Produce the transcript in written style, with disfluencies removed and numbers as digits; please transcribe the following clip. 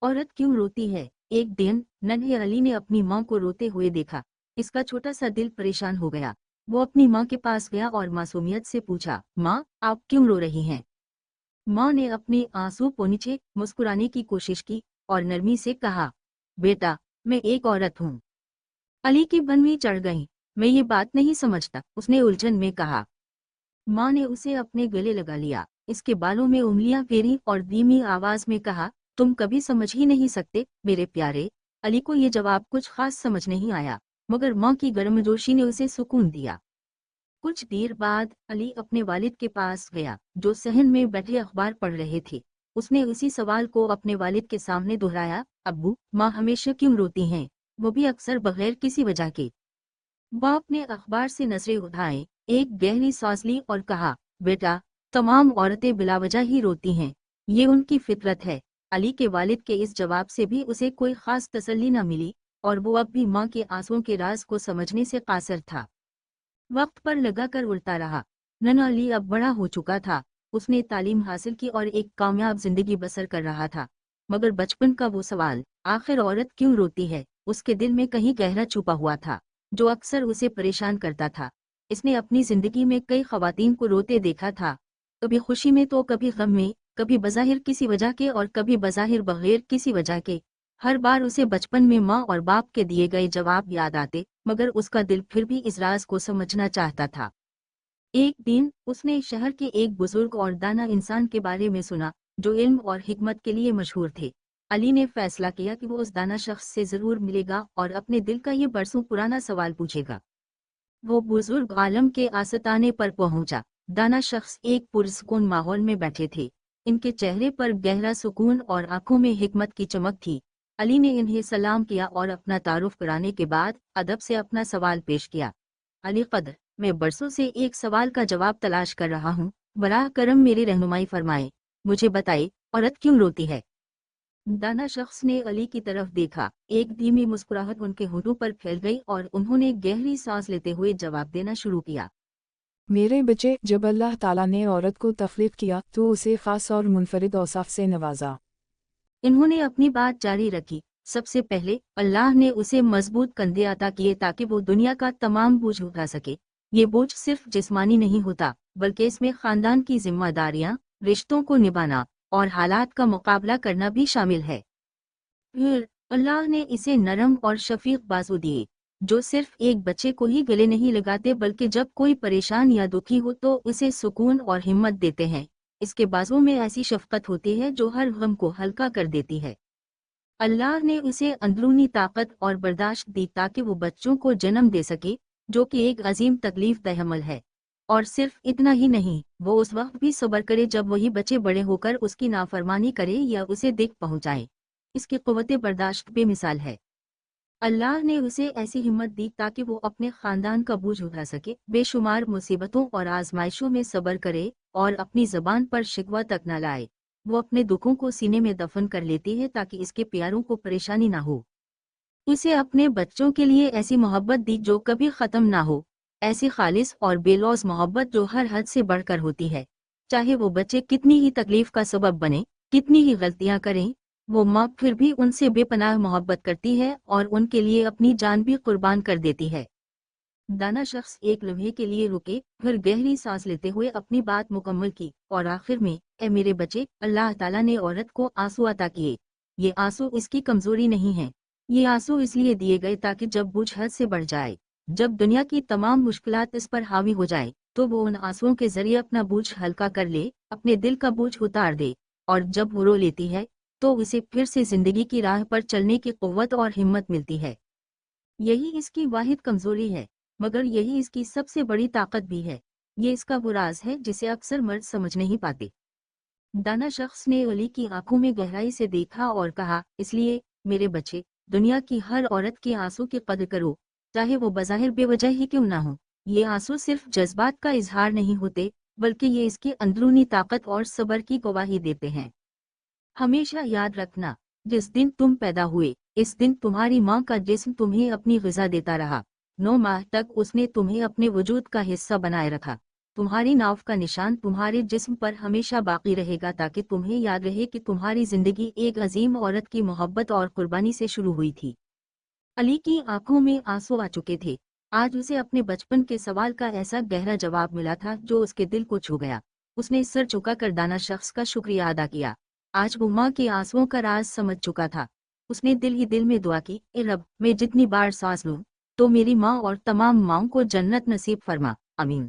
औरत क्यों रोती है? एक दिन नन्हे अली ने अपनी माँ को रोते हुए देखा। इसका छोटा सा दिल परेशान हो गया। वो अपनी माँ के पास गया और मासूमियत से पूछा, माँ आप क्यों रो रही हैं? माँ ने अपने आंसू पोंछे मुस्कुराने की कोशिश की और नरमी से कहा, बेटा मैं एक औरत हूँ। अली की बनवी चढ़ गई। मैं ये बात नहीं समझता, उसने उलझन में कहा। माँ ने उसे अपने गले लगा लिया, इसके बालों में उंगलियां फेरी और धीमी आवाज में कहा, तुम कभी समझ ही नहीं सकते मेरे प्यारे। अली को ये जवाब कुछ खास समझ नहीं आया, मगर माँ की गर्मजोशी ने उसे सुकून दिया। कुछ देर बाद अली अपने वालिद के पास गया, जो सहन में बैठे अखबार पढ़ रहे थे। उसने उसी सवाल को अपने वालिद के सामने दोहराया, अब्बू माँ हमेशा क्यों रोती हैं, वो भी अक्सर बगैर किसी वजह के। बाप ने अखबार से नजरें उठाए, एक गहरी सांस ली और कहा, बेटा तमाम औरतें बिलावजह ही रोती हैं, ये उनकी फितरत है। अली के वालिद के इस जवाब से भी उसे कोई खास तसल्ली न मिली और वो अब भी माँ के आंसुओं के राज को समझने से कासिर था। वक्त पर लगाकर उड़ता रहा। नन्हा अली अब बड़ा हो चुका था। उसने तालीम हासिल की और एक कामयाब जिंदगी बसर कर रहा था। मगर बचपन का वो सवाल, आखिर औरत क्यों रोती है, उसके दिल में कहीं गहरा छुपा हुआ था, जो अक्सर उसे परेशान करता था। इसने अपनी जिंदगी में कई खवातीन को रोते देखा था, कभी खुशी में तो कभी गम में, कभी बज़ाहिर किसी वजह के और कभी बज़ाहिर बगैर किसी वजह के। हर बार उसे बचपन में माँ और बाप के दिए गए जवाब याद आते, मगर उसका दिल फिर भी इस राज को समझना चाहता था। एक दिन उसने शहर के एक बुजुर्ग और दाना इंसान के बारे में सुना, जो इल्म और हिकमत के लिए मशहूर थे। अली ने फैसला किया कि वो उस दाना शख्स से जरूर मिलेगा और अपने दिल का ये बरसों पुराना सवाल पूछेगा। वो बुजुर्ग आलम के आस्ताने पर पहुंचा। दाना शख्स एक पुरसकून माहौल में बैठे थे। इनके चेहरे पर गहरा सुकून और आंखों में हिकमत की चमक थी। अली ने इन्हें सलाम किया और अपना तारुफ कराने के बाद अदब से अपना सवाल पेश किया। अली कदर, मैं बरसों से एक सवाल का जवाब तलाश कर रहा हूँ, बराह करम मेरी रहनुमाई फरमाए। मुझे बताइए, औरत क्यों रोती है? दाना शख्स ने अली की तरफ देखा। एक धीमी मुस्कुराहट उनके होठों पर फैल गई और उन्होंने गहरी सांस लेते हुए जवाब देना शुरू किया। मेरे बच्चे, जब अल्लाह ताला ने औरत को तख्लीक किया तो उसे ख़ास और मुनफरिद औसाफ से नवाजा। इन्होंने अपनी बात जारी रखी। सबसे पहले अल्लाह ने उसे मजबूत कंधे अता किए ताकि वो दुनिया का तमाम बोझ उठा सके। ये बोझ सिर्फ जिस्मानी नहीं होता, बल्कि इसमें खानदान की जिम्मेदारियां, रिश्तों को निभाना और हालात का मुकाबला करना भी शामिल है। फिर अल्लाह ने इसे नरम और शफीक बाजू दिए, जो सिर्फ एक बच्चे को ही गले नहीं लगाते बल्कि जब कोई परेशान या दुखी हो तो उसे सुकून और हिम्मत देते हैं। इसके बाजू में ऐसी शफकत होती है जो हर गम को हल्का कर देती है। अल्लाह ने उसे अंदरूनी ताकत और बर्दाश्त दी ताकि वो बच्चों को जन्म दे सके, जो कि एक अजीम तकलीफ दह अमल है। और सिर्फ इतना ही नहीं, वो उस वक्त भी सब्र करे जब वही बच्चे बड़े होकर उसकी नाफरमानी करे या उसे दिख पहुंचाए। इसकी क़ुव्वत बर्दाश्त बेमिसाल है। अल्लाह ने उसे ऐसी हिम्मत दी ताकि वो अपने खानदान का बोझ उठा सके, बेशुमार मुसीबतों और आजमाइशों में सब्र करे और अपनी ज़बान पर शिकवा तक न लाए। वो अपने दुखों को सीने में दफन कर लेती है ताकि इसके प्यारों को परेशानी ना हो। उसे अपने बच्चों के लिए ऐसी मोहब्बत दी जो कभी ख़त्म ना हो, ऐसी खालिस और बेलौस मोहब्बत जो हर हद से बढ़कर होती है। चाहे वो बच्चे कितनी ही तकलीफ का सबब बने, कितनी ही गलतियां करें, वो माँ फिर भी उनसे बेपनाह मोहब्बत करती है और उनके लिए अपनी जान भी कुर्बान कर देती है। दाना शख्स एक लम्हे के लिए रुके, फिर गहरी सांस लेते हुए अपनी बात मुकम्मल की और आखिर में, ए मेरे बच्चे, अल्लाह ताला ने औरत को आंसू अता किए। ये आंसू इसकी कमजोरी नहीं है। ये आंसू इसलिए दिए गए ताकि जब बोझ हद से बढ़ जाए, जब दुनिया की तमाम मुश्किलात इस पर हावी हो जाए, तो वो उन आंसुओं के जरिए अपना बोझ हल्का कर ले, अपने दिल का बोझ उतार दे। और जब वो रो लेती है, तो उसे फिर से जिंदगी की राह पर चलने की कुव्वत और हिम्मत मिलती है। यही इसकी वाहिद कमजोरी है, मगर यही इसकी सबसे बड़ी ताकत भी है। ये इसका वो राज है जिसे अक्सर मर्द समझ नहीं पाते। दाना शख्स ने अली की आंखों में गहराई से देखा और कहा, इसलिए मेरे बच्चे, दुनिया की हर औरत के आंसू की कद्र करो, चाहे वो बज़ाहिर बेवजह ही क्यों ना हो। ये आंसू सिर्फ जज्बात का इजहार नहीं होते, बल्कि ये इसकी अंदरूनी ताकत और सब्र की गवाही देते हैं। हमेशा याद रखना, जिस दिन तुम पैदा हुए, इस दिन तुम्हारी माँ का जिस्म तुम्हें अपनी ग़िज़ा देता रहा। 9 माह तक उसने तुम्हें अपने वजूद का हिस्सा बनाए रखा। تمہاری ناف کا نشان تمہارے جسم پر ہمیشہ باقی رہے گا تاکہ تمہیں یاد رہے کہ تمہاری زندگی ایک عظیم عورت کی محبت اور قربانی سے شروع ہوئی تھی۔ علی کی آنکھوں میں آنسو آ چکے تھے۔ آج اسے اپنے بچپن کے سوال کا ایسا گہرا جواب ملا تھا جو اس کے دل کو چھو گیا۔ اس نے سر جھکا کر دانا شخص کا شکریہ ادا کیا۔ آج وہ ماں کے آنسوؤں کا راز سمجھ چکا تھا۔ اس نے دل ہی دل میں دعا کی، اے رب، میں جتنی بار سانس لوں تو میری ماں اور تمام ماؤں کو جنت نصیب فرما، آمین۔